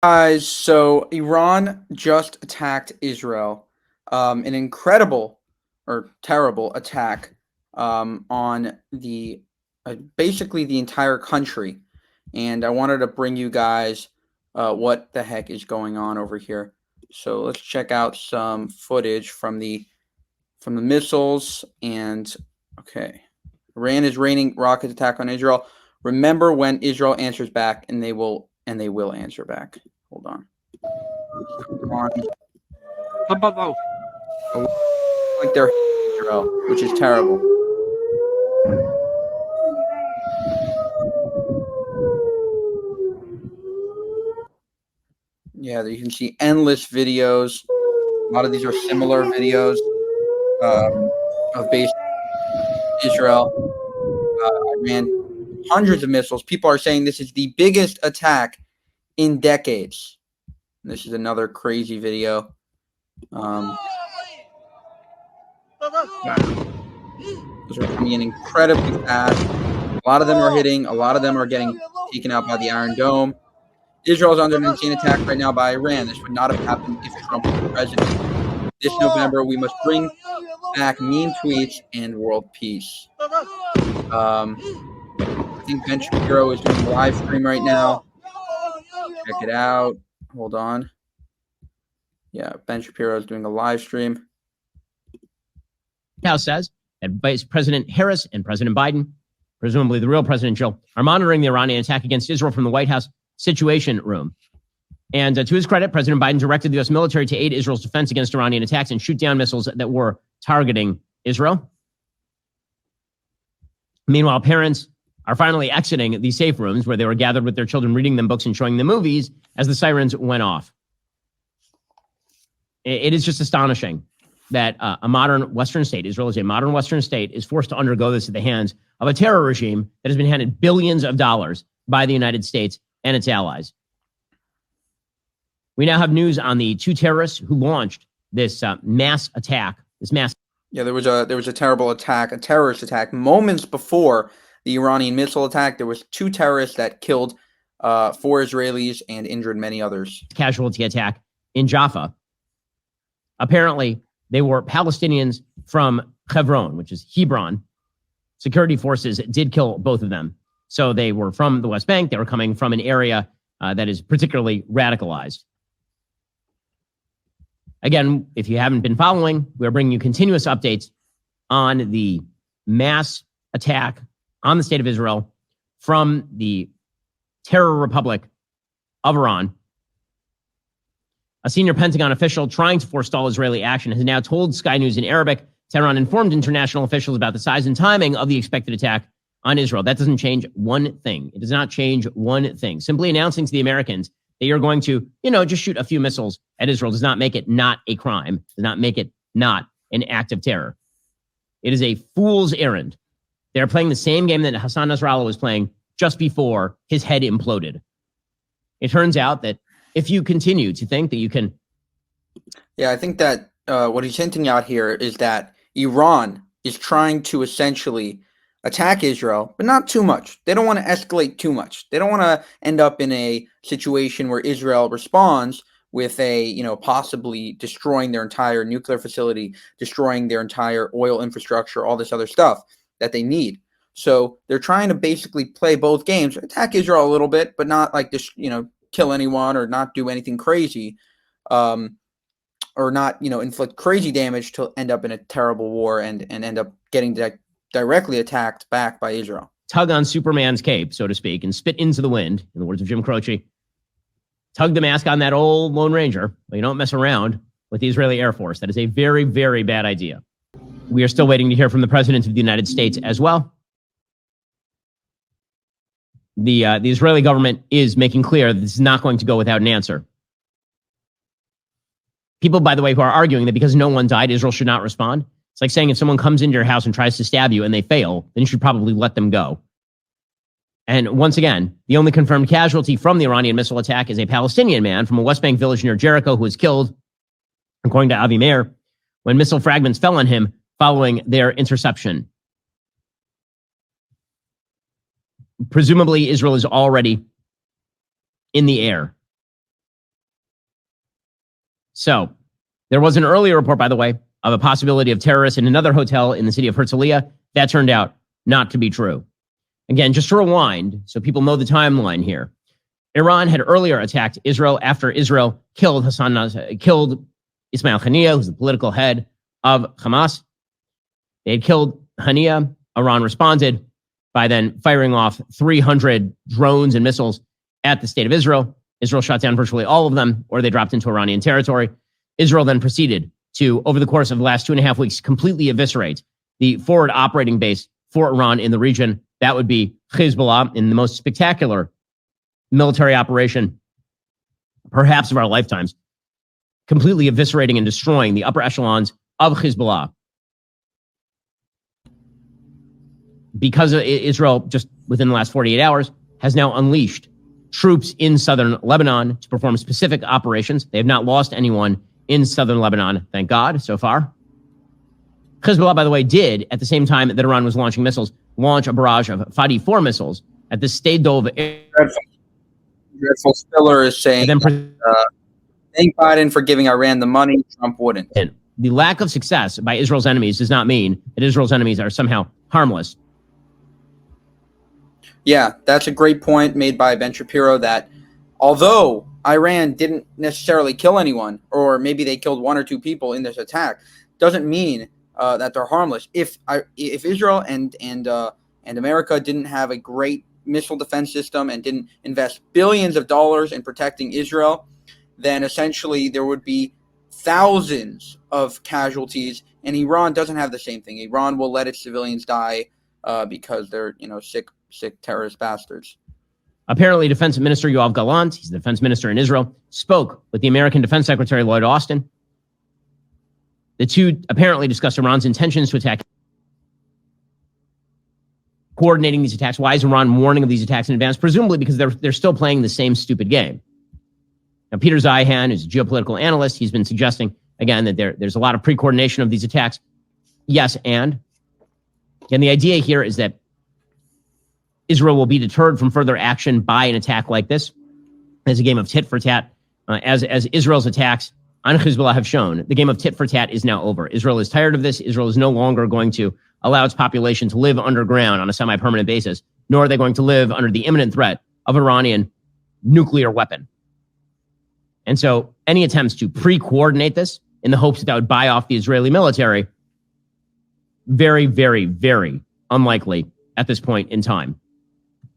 Guys, so Iran just attacked Israel. An incredible or terrible attack on the basically the entire country. And I wanted to bring you guys what the heck is going on over here. So let's check out some footage from the missiles. And okay, Iran is raining rocket attack on Israel. Remember when Israel answers back, and they will answer back. Hold on. Like they're Israel, which is terrible. Yeah, you can see endless videos. A lot of these are similar videos of base Israel. Iran, hundreds of missiles. People are saying this is the biggest attack in decades. This is another crazy video. Those are coming in incredibly fast. A lot of them are hitting. A lot of them are getting taken out by the Iron Dome. Israel is under an insane attack right now by Iran. This would not have happened if Trump was president. This November, we must bring back mean tweets and world peace. I think Ben Shapiro is doing a live stream right now. Check it out. Hold on. Yeah, Ben Shapiro is doing a live stream. House says that Vice President Harris and President Biden, presumably the real President Joe, are monitoring the Iranian attack against Israel from the White House Situation Room. And to his credit, President Biden directed the U.S. military to aid Israel's defense against Iranian attacks and shoot down missiles that were targeting Israel. Meanwhile, parents are finally exiting the safe rooms where they were gathered with their children, reading them books and showing them movies as the sirens went off. It is just astonishing that a modern Western state, Israel is a modern Western state, is forced to undergo this at the hands of a terror regime that has been handed billions of dollars by the United States and its allies. We now have news on the two terrorists who launched this mass attack, Yeah, there was a terrible attack, a terrorist attack, moments before the Iranian missile attack. There was two terrorists that killed 4 Israelis and injured many others. Casualty attack in Jaffa. Apparently, they were Palestinians from Hebron, which is Hebron. Security forces did kill both of them. So they were from the West Bank. They were coming from an area that is particularly radicalized. Again, if you haven't been following, we're bringing you continuous updates on the mass attack on the state of Israel from the terror republic of Iran. A senior Pentagon official trying to forestall Israeli action has now told Sky News in Arabic Tehran informed international officials about the size and timing of the expected attack on Israel. That doesn't change one thing. It does not change one thing. Simply announcing to the Americans that you're going to, just shoot a few missiles at Israel does not make it not a crime, does not make it not an act of terror. It is a fool's errand. They're playing the same game that Hassan Nasrallah was playing just before his head imploded. It turns out that if you continue to think that you can... Yeah, I think that what he's hinting out here is that Iran is trying to essentially attack Israel, but not too much. They don't want to escalate too much. They don't want to end up in a situation where Israel responds with a, possibly destroying their entire nuclear facility, destroying their entire oil infrastructure, all this other stuff that they need. So they're trying to basically play both games, attack Israel a little bit, but not like this, kill anyone or not do anything crazy, or not, inflict crazy damage to end up in a terrible war and end up getting directly attacked back by Israel. Tug on Superman's cape, so to speak, and spit into the wind, in the words of Jim Croce. Tug the mask on that old Lone Ranger, but you don't mess around with the Israeli Air Force. That is a very, very bad idea. We are still waiting to hear from the President of the United States as well. The Israeli government is making clear that this is not going to go without an answer. People, by the way, who are arguing that because no one died, Israel should not respond. It's like saying if someone comes into your house and tries to stab you and they fail, then you should probably let them go. And once again, the only confirmed casualty from the Iranian missile attack is a Palestinian man from a West Bank village near Jericho who was killed, according to Avi Meir, when missile fragments fell on him following their interception. Presumably, Israel is already in the air So there was an earlier report, by the way, of a possibility of terrorists in another hotel in the city of Herzliya. That turned out not to be true. Again, just to rewind, so people know the timeline here. Iran had earlier attacked Israel after Israel killed killed Ismail Haniyeh, who's the political head of Hamas. They had killed Haniyeh. Iran responded by then firing off 300 drones and missiles at the state of Israel. Israel shot down virtually all of them, or they dropped into Iranian territory. Israel then proceeded to, over the course of the last 2.5 weeks, completely eviscerate the forward operating base for Iran in the region. That would be Hezbollah, in the most spectacular military operation, perhaps of our lifetimes, completely eviscerating and destroying the upper echelons of Hezbollah. Because Israel, just within the last 48 hours, has now unleashed troops in southern Lebanon to perform specific operations. They have not lost anyone in southern Lebanon, thank God, so far. Hezbollah, by the way, did, at the same time that Iran was launching missiles, launch a barrage of Fadi 4 missiles at the Stade Dov. Dreadful Spiller is saying, thank Biden for giving Iran the money, Trump wouldn't. And the lack of success by Israel's enemies does not mean that Israel's enemies are somehow harmless. Yeah, that's a great point made by Ben Shapiro, that although Iran didn't necessarily kill anyone, or maybe they killed 1 or 2 people in this attack, doesn't mean that they're harmless. If Israel and America didn't have a great missile defense system and didn't invest billions of dollars in protecting Israel, then essentially there would be thousands of casualties. And Iran doesn't have the same thing. Iran will let its civilians die because they're sick terrorist bastards. Apparently, Defense Minister Yoav Gallant, he's the defense minister in Israel, spoke with the American Defense Secretary Lloyd Austin. The two apparently discussed Iran's intentions to attack, coordinating these attacks. Why is Iran warning of these attacks in advance? Presumably because they're still playing the same stupid game. Now, Peter Zeihan, who's a geopolitical analyst, he's been suggesting, again, that there's a lot of pre-coordination of these attacks. Yes, and the idea here is that Israel will be deterred from further action by an attack like this as a game of tit for tat. As Israel's attacks on Hezbollah have shown, the game of tit for tat is now over. Israel is tired of this. Israel is no longer going to allow its population to live underground on a semi-permanent basis, nor are they going to live under the imminent threat of Iranian nuclear weapon. And so any attempts to pre-coordinate this in the hopes that would buy off the Israeli military, very, very, very unlikely at this point in time.